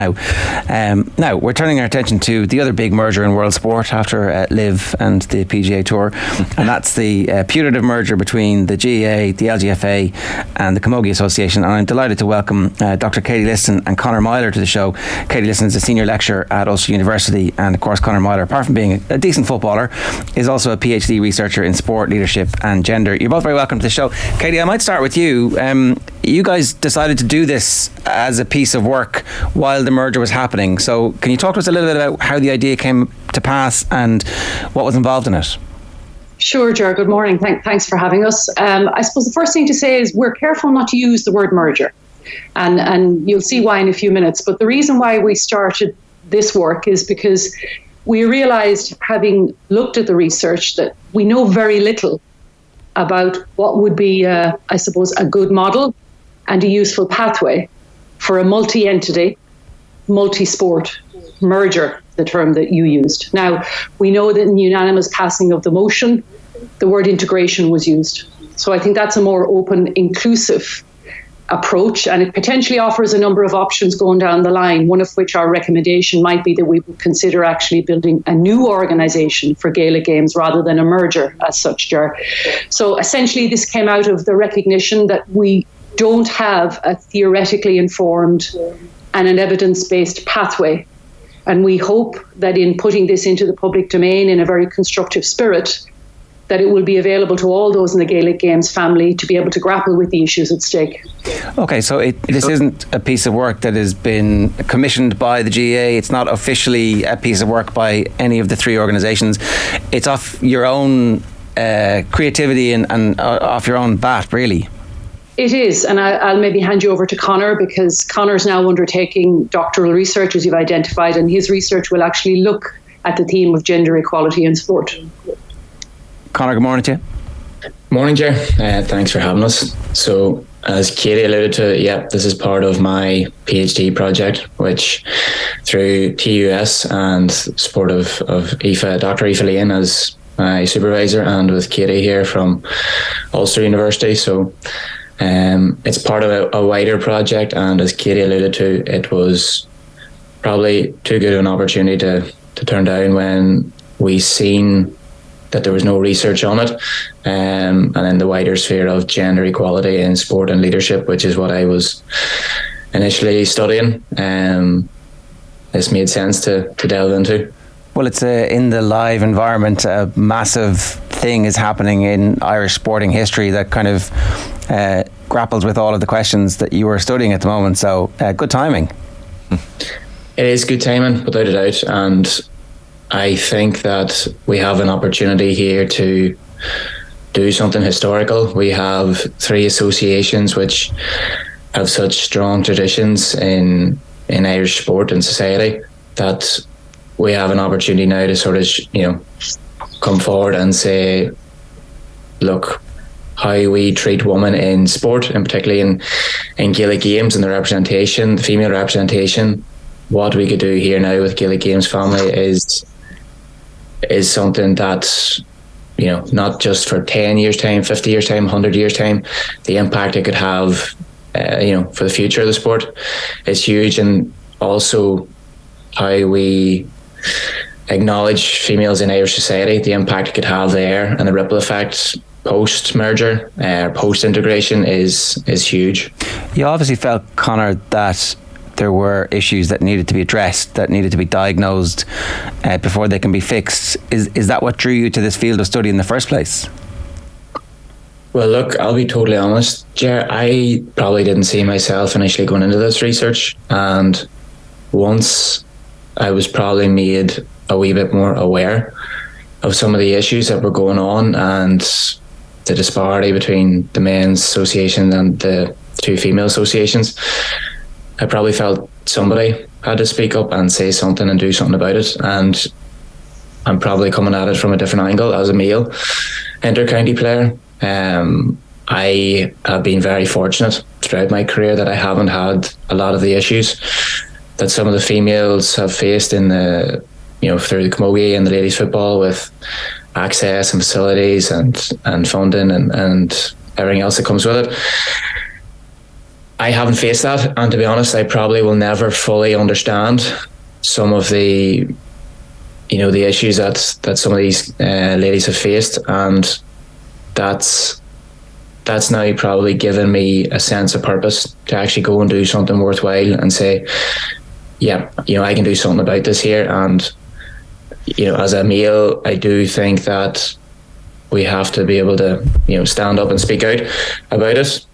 Now, we're turning our attention to the other big merger in world sport after Live and the PGA Tour, and that's the putative merger between the GAA, the LGFA and the Camogie Association. And I'm delighted to welcome Dr. Katie Liston and Conor Myler to the show. Katie Liston is a senior lecturer at Ulster University, and of course Conor Myler, apart from being a decent footballer, is also a PhD researcher in sport, leadership and gender. You're both very welcome to the show. Katie, I might start with you. You guys decided to do this as a piece of work while the merger was happening. So can you talk to us a little bit about how the idea came to pass and what was involved in it? Sure, Ger. Good morning. Thanks for having us. I suppose the first thing to say is we're careful not to use the word merger. And you'll see why in a few minutes. But the reason why we started this work is because we realised, having looked at the research, that we know very little about what would be, I suppose, a good model and a useful pathway for a multi-entity, multi-sport merger, the term that you used. Now, we know that in the unanimous passing of the motion, the word integration was used. So I think that's a more open, inclusive approach, and it potentially offers a number of options going down the line, one of which our recommendation might be that we would consider actually building a new organisation for Gaelic Games rather than a merger as such, Ger. So essentially this came out of the recognition that we don't have a theoretically informed and an evidence-based pathway. And we hope that in putting this into the public domain in a very constructive spirit, that it will be available to all those in the Gaelic Games family to be able to grapple with the issues at stake. Okay, so this isn't a piece of work that has been commissioned by the GAA. It's not officially a piece of work by any of the three organisations. It's off your own creativity and off your own bat, really. It is, and I'll maybe hand you over to Conor, because Conor's now undertaking doctoral research, as you've identified, and his research will actually look at the theme of gender equality in sport. Conor, good morning to you. Morning, Ger. Thanks for having us. So, as Katie alluded to, this is part of my PhD project, which through TUS and support of Aoife, Dr. Aoife Lane as my supervisor, and with Katie here from Ulster University. So it's part of a wider project, and as Katie alluded to, it was probably too good of an opportunity to turn down when we seen that there was no research on it, and in the wider sphere of gender equality in sport and leadership, which is what I was initially studying. This made sense to delve into. Well, it's in the live environment, a massive thing is happening in Irish sporting history that kind of grapples with all of the questions that you are studying at the moment. So good timing. It is good timing, without a doubt. And I think that we have an opportunity here to do something historical. We have three associations which have such strong traditions in Irish sport and society that we have an opportunity now to sort of, come forward and say, look, how we treat women in sport, and particularly in Gaelic Games and the representation, the female representation, what we could do here now with Gaelic Games family is something that, not just for 10 years time, 50 years time, 100 years time, the impact it could have, for the future of the sport is huge. And also how we acknowledge females in Irish society, the impact it could have there, and the ripple effect post-merger, post-integration is huge. You obviously felt, Conor, that there were issues that needed to be addressed, that needed to be diagnosed before they can be fixed. Is that what drew you to this field of study in the first place? Well, look, I'll be totally honest, Ger, I probably didn't see myself initially going into this research, and once I was probably made a wee bit more aware of some of the issues that were going on and the disparity between the men's association and the two female associations, I probably felt somebody had to speak up and say something and do something about it. And I'm probably coming at it from a different angle as a male inter-county player. I have been very fortunate throughout my career that I haven't had a lot of the issues that some of the females have faced in the, through the camogie and the ladies football, with access and facilities and funding and everything else that comes with it. I haven't faced that, and to be honest, I probably will never fully understand some of the, the issues that some of these ladies have faced, and that's now probably given me a sense of purpose to actually go and do something worthwhile and say, yeah, I can do something about this here. And as a male, I do think that we have to be able to stand up and speak out about it.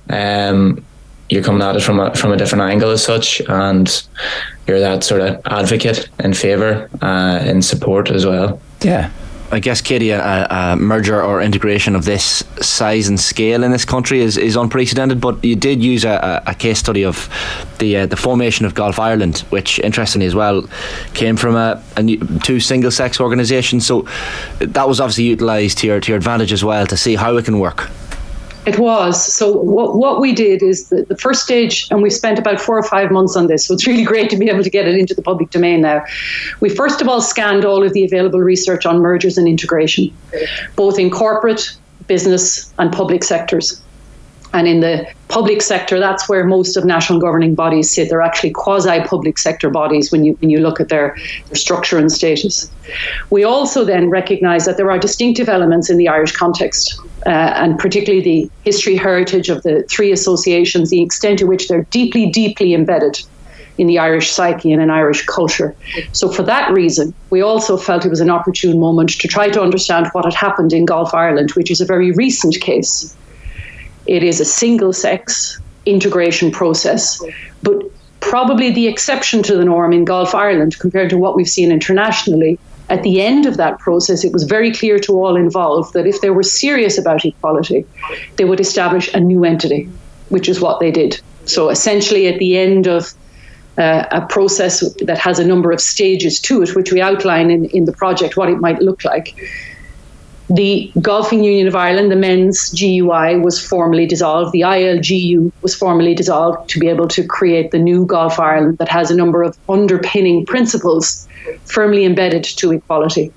You're coming at it from a different angle as such, and you're that sort of advocate in favour, in support as well. Yeah. I guess, Katie, a merger or integration of this size and scale in this country is unprecedented, but you did use a case study of the formation of Golf Ireland, which, interestingly as well, came from two single-sex organisations. So that was obviously utilised to your advantage as well, to see how it can work. It was. So what we did is the first stage, and we've spent about 4 or 5 months on this, so it's really great to be able to get it into the public domain now. We first of all scanned all of the available research on mergers and integration, both in corporate, business and public sectors. And in the public sector, that's where most of national governing bodies sit. They're actually quasi-public sector bodies when you look at their structure and status. We also then recognise that there are distinctive elements in the Irish context, and particularly the history heritage of the three associations, the extent to which they're deeply, deeply embedded in the Irish psyche and in Irish culture. So for that reason, we also felt it was an opportune moment to try to understand what had happened in Golf Ireland, which is a very recent case. It is a single-sex integration process, but probably the exception to the norm in Golf Ireland compared to what we've seen internationally. At the end of that process, it was very clear to all involved that if they were serious about equality, they would establish a new entity, which is what they did. So essentially, at the end of a process that has a number of stages to it, which we outline in the project, what it might look like, the Golfing Union of Ireland, the men's GUI, was formally dissolved. The ILGU was formally dissolved to be able to create the new Golf Ireland that has a number of underpinning principles firmly embedded to equality.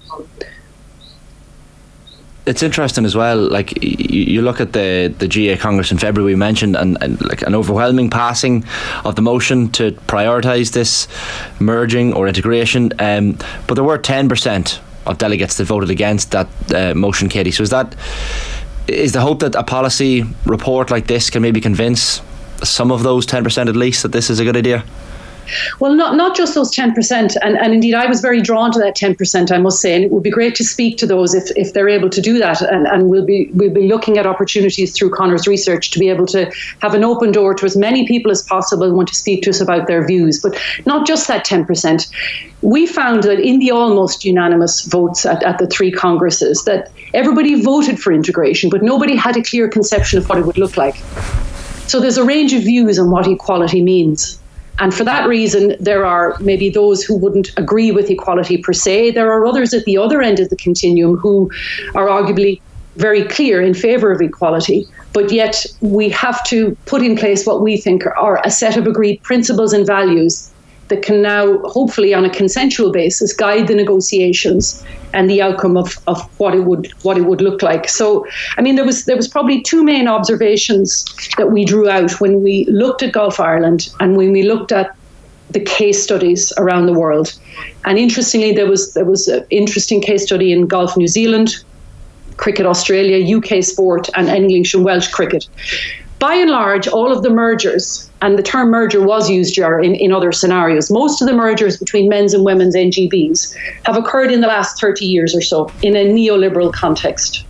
It's interesting as well, like you look at the GA Congress in February we mentioned, and like an overwhelming passing of the motion to prioritise this merging or integration, but there were 10% of delegates that voted against that motion, Katie. So is the hope that a policy report like this can maybe convince some of those 10% at least that this is a good idea? Well, not just those 10%, and indeed I was very drawn to that 10%, I must say, and it would be great to speak to those if they're able to do that, and we'll be looking at opportunities through Connor's research to be able to have an open door to as many people as possible who want to speak to us about their views, but not just that 10%. We found that in the almost unanimous votes at the three congresses that everybody voted for integration, but nobody had a clear conception of what it would look like. So there's a range of views on what equality means. And for that reason, there are maybe those who wouldn't agree with equality per se. There are others at the other end of the continuum who are arguably very clear in favour of equality. But yet we have to put in place what we think are a set of agreed principles and values that can now, hopefully on a consensual basis, guide the negotiations and the outcome of what it would look like. So, I mean, there was probably two main observations that we drew out when we looked at Golf Ireland and when we looked at the case studies around the world. And interestingly, there was an interesting case study in Golf New Zealand, Cricket Australia, UK Sport, and English and Welsh cricket. By and large, all of the mergers, and the term merger was used in other scenarios, most of the mergers between men's and women's NGBs have occurred in the last 30 years or so in a neoliberal context.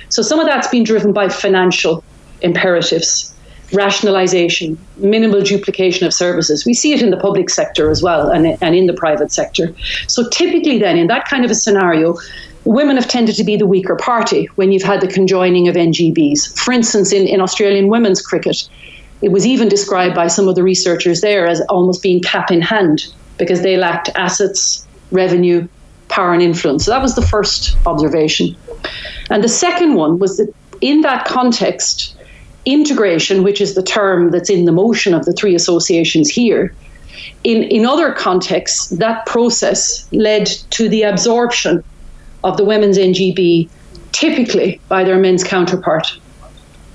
So some of that's been driven by financial imperatives, rationalisation, minimal duplication of services. We see it in the public sector as well and in the private sector. So typically then, in that kind of a scenario, women have tended to be the weaker party when you've had the conjoining of NGBs. For instance, in Australian women's cricket, it was even described by some of the researchers there as almost being cap in hand because they lacked assets, revenue, power and influence. So that was the first observation. And the second one was that in that context, integration, which is the term that's in the motion of the three associations here, in other contexts, that process led to the absorption of the women's NGB, typically by their men's counterpart.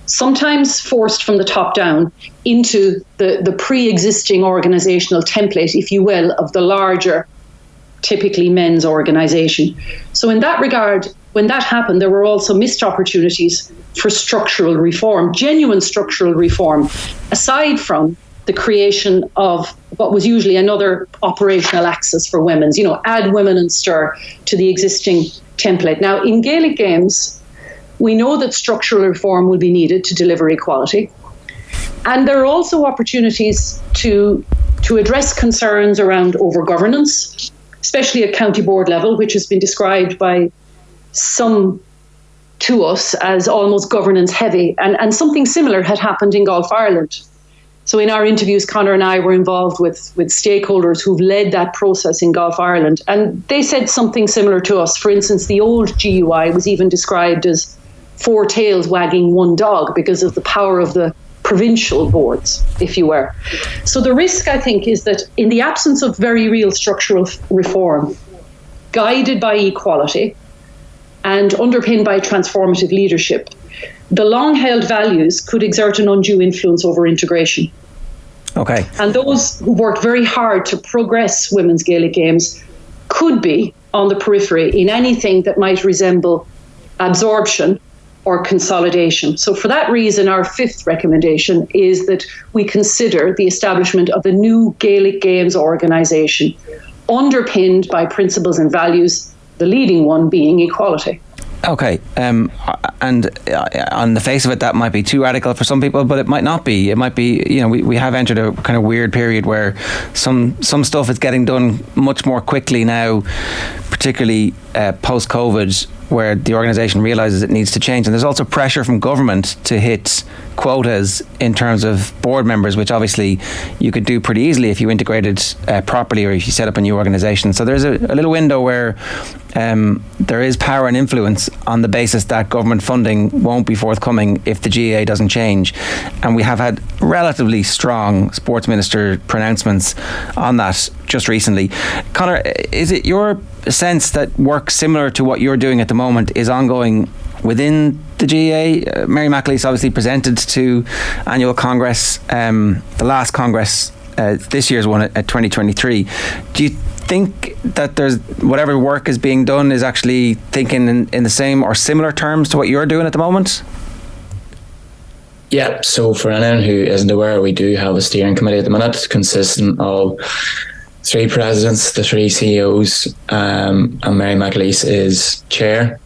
sometimes forced from the top down into the pre-existing organizational template, if you will, of the larger, typically men's organization. So in that regard, when that happened, there were also missed opportunities for structural reform, genuine structural reform, aside from the creation of what was usually another operational axis for women's, add women and stir to the existing template. Now, in Gaelic games, we know that structural reform will be needed to deliver equality. And there are also opportunities to address concerns around overgovernance, especially at county board level, which has been described by some to us as almost governance heavy. And something similar had happened in Golf Ireland. So in our interviews, Conor and I were involved with stakeholders who've led that process in Golf Ireland. And they said something similar to us. For instance, the old GUI was even described as 4 tails wagging one dog because of the power of the provincial boards, if you were. So the risk, I think, is that in the absence of very real structural reform, guided by equality and underpinned by transformative leadership, the long-held values could exert an undue influence over integration. Okay. And those who worked very hard to progress women's Gaelic games could be on the periphery in anything that might resemble absorption or consolidation. So for that reason, our 5th recommendation is that we consider the establishment of a new Gaelic Games organisation underpinned by principles and values, the leading one being equality. Okay, and on the face of it, that might be too radical for some people, but it might not be. It might be, we have entered a kind of weird period where some stuff is getting done much more quickly now, particularly post-COVID, where the organisation realises it needs to change. And there's also pressure from government to hit quotas in terms of board members, which obviously you could do pretty easily if you integrated properly or if you set up a new organisation. So there's a little window where there is power and influence on the basis that government funding won't be forthcoming if the GAA doesn't change. And we have had relatively strong sports minister pronouncements on that just recently. Conor, is it your sense that work similar to what you're doing at the moment is ongoing within the GAA? Mary McAleese obviously presented to annual Congress, the last Congress, this year's one at 2023. Do you think that there's whatever work is being done is actually thinking in the same or similar terms to what you're doing at the moment? Yeah, so for anyone who isn't aware, we do have a steering committee at the minute consisting of 3 presidents, the 3 CEOs, and Mary McAleese is chair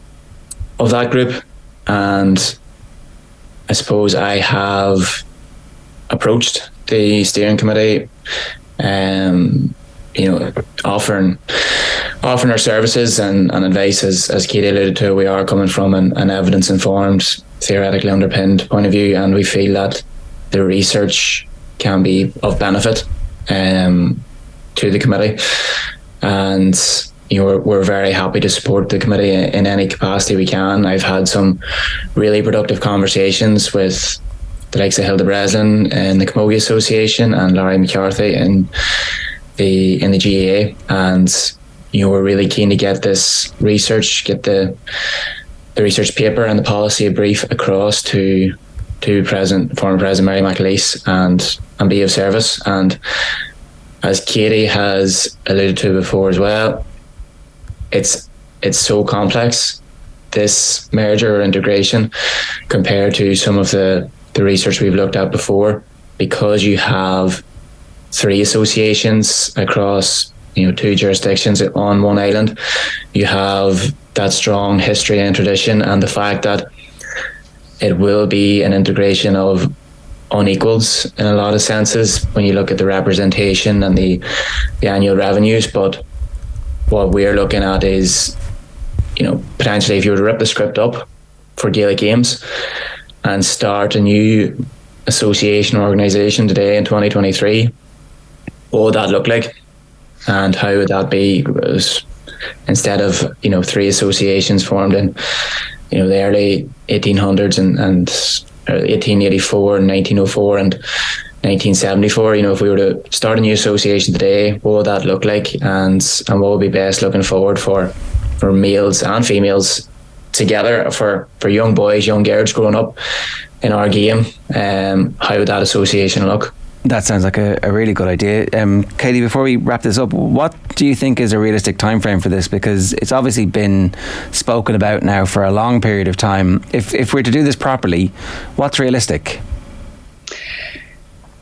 of that group. And I suppose I have approached the steering committee, offering our services and advice. As Katie alluded to, we are coming from an evidence-informed, theoretically underpinned point of view, and we feel that the research can be of benefit to the committee. And we're very happy to support the committee in any capacity we can. I've had some really productive conversations with the likes of Hilda Breslin in the Camogie Association and Larry McCarthy in the GAA, and we're really keen to get this research, get the research paper and the policy brief across to former President Mary McAleese and be of service. And as Katie has alluded to before as well, it's so complex, this merger or integration, compared to some of the research we've looked at before, because you have 3 associations across 2 jurisdictions on one island. You have that strong history and tradition, and the fact that it will be an integration of unequals in a lot of senses when you look at the representation and the annual revenues. But what we're looking at is, potentially if you were to rip the script up for Gaelic Games and start a new association or organisation today in 2023, what would that look like? And how would that be? Because instead of 3 associations formed in the early 1800s and 1884 and 1904 and 1974, if we were to start a new association today, what would that look like? And what would be best looking forward for males and females together, for young boys, young girls growing up in our game, how would that association look? That sounds like a really good idea. Katie, before we wrap this up, what do you think is a realistic time frame for this? Because it's obviously been spoken about now for a long period of time. If we're to do this properly, what's realistic?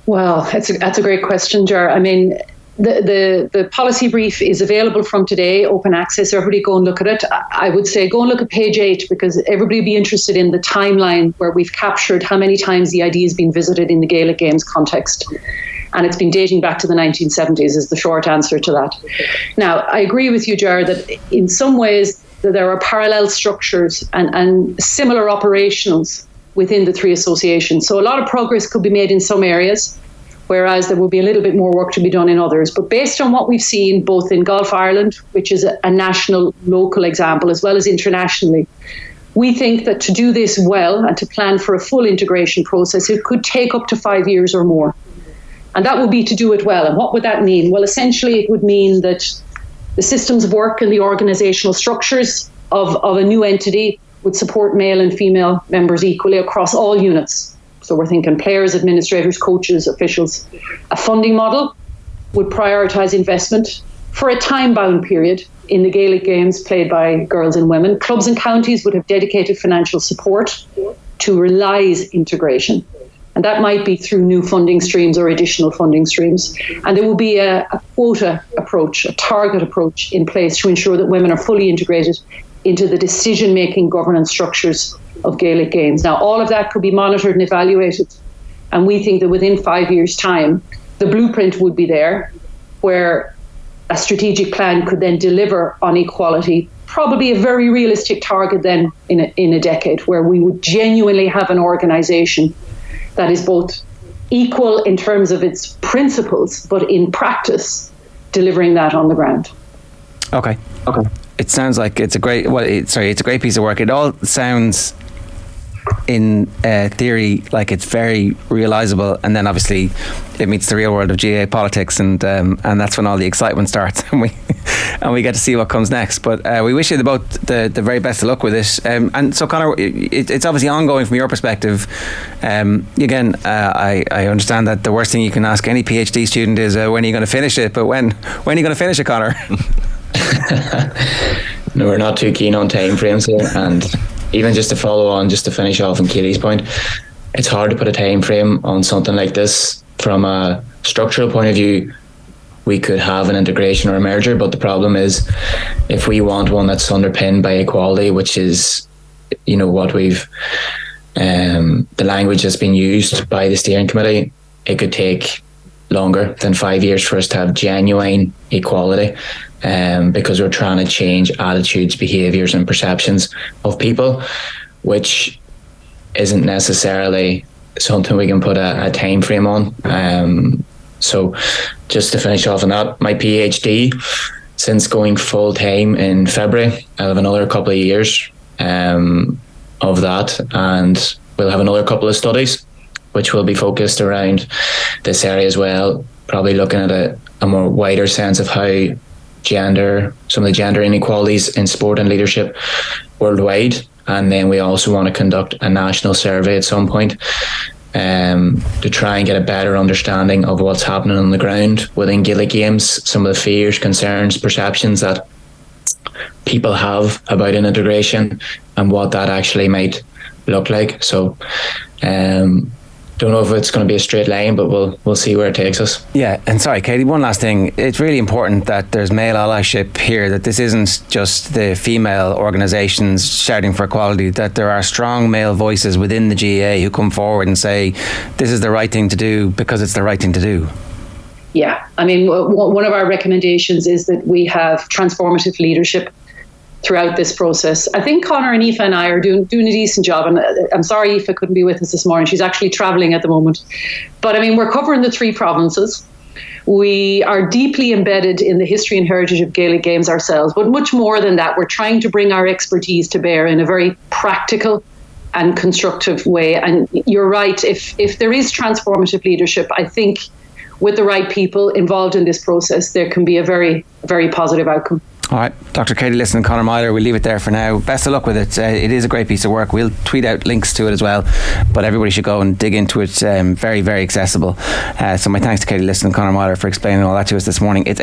Well, that's a great question, Ger. I mean, the policy brief is available from today, open access. Everybody go and look at it. I would say go and look at page 8, because everybody will be interested in the timeline where we've captured how many times the idea has been visited in the Gaelic Games context. And it's been dating back to the 1970s is the short answer to that. Now, I agree with you, Ger, that in some ways there are parallel structures and similar operationals within the three associations. So a lot of progress could be made in some areas, whereas there will be a little bit more work to be done in others. But based on what we've seen both in Golf Ireland, which is a national, local example, as well as internationally, we think that to do this well and to plan for a full integration process, it could take up to 5 years or more. And that would be to do it well. And what would that mean? Well, essentially, it would mean that the systems of work and the organisational structures of a new entity would support male and female members equally across all units. So we're thinking players, administrators, coaches, officials. A funding model would prioritise investment for a time-bound period in the Gaelic Games played by girls and women. Clubs and counties would have dedicated financial support to realise integration. And that might be through new funding streams or additional funding streams. And there will be a quota approach, a target approach in place to ensure that women are fully integrated into the decision-making governance structures of Gaelic Games. Now, all of that could be monitored and evaluated. And we think that within 5 years' time, the blueprint would be there, where a strategic plan could then deliver on equality, probably a very realistic target then in a decade, where we would genuinely have an organisation that is both equal in terms of its principles, but in practice, delivering that on the ground. Okay. It sounds like it's a great. It's a great piece of work. It all sounds, in theory, like it's very realisable, and then obviously it meets the real world of GAA politics, and that's when all the excitement starts, and we get to see what comes next. But we wish you both the very best of luck with it. And so, Conor, it's obviously ongoing from your perspective. Again, I understand that the worst thing you can ask any PhD student is when are you going to finish it? But when are you going to finish it, Conor? No, we're not too keen on time frames here, and even just to follow on, just to finish off on Katie's point, it's hard to put a time frame on something like this. From a structural point of view, we could have an integration or a merger, but the problem is, if we want one that's underpinned by equality, which is, what we've the language that's been used by the steering committee, it could take longer than 5 years for us to have genuine equality, because we're trying to change attitudes, behaviours and perceptions of people, which isn't necessarily something we can put a time frame on. So just to finish off on that, my PhD, since going full time in February, I'll have another couple of years of that, and we'll have another couple of studies which will be focused around this area as well, probably looking at a more wider sense of how some of the gender inequalities in sport and leadership worldwide. And then we also want to conduct a national survey at some point to try and get a better understanding of what's happening on the ground within Gaelic Games, some of the fears, concerns, perceptions that people have about an integration and what that actually might look like. So don't know if it's going to be a straight line, but we'll see where it takes us. Yeah, and sorry, Katie, one last thing. It's really important that there's male allyship here, that this isn't just the female organisations shouting for equality, that there are strong male voices within the GAA who come forward and say, this is the right thing to do because it's the right thing to do. Yeah, I mean, one of our recommendations is that we have transformative leadership throughout this process. I think Conor and Aoife and I are doing a decent job, and I'm sorry Aoife couldn't be with us this morning. She's actually travelling at the moment. But I mean, we're covering the three provinces. We are deeply embedded in the history and heritage of Gaelic Games ourselves, but much more than that, we're trying to bring our expertise to bear in a very practical and constructive way. And you're right, if there is transformative leadership, I think with the right people involved in this process, there can be a very, very positive outcome. All right, Dr. Katie Liston and Conor Myler, we'll leave it there for now. Best of luck with it. It is a great piece of work. We'll tweet out links to it as well, but everybody should go and dig into it. Very, very accessible. So my thanks to Katie Liston and Conor Myler for explaining all that to us this morning. It's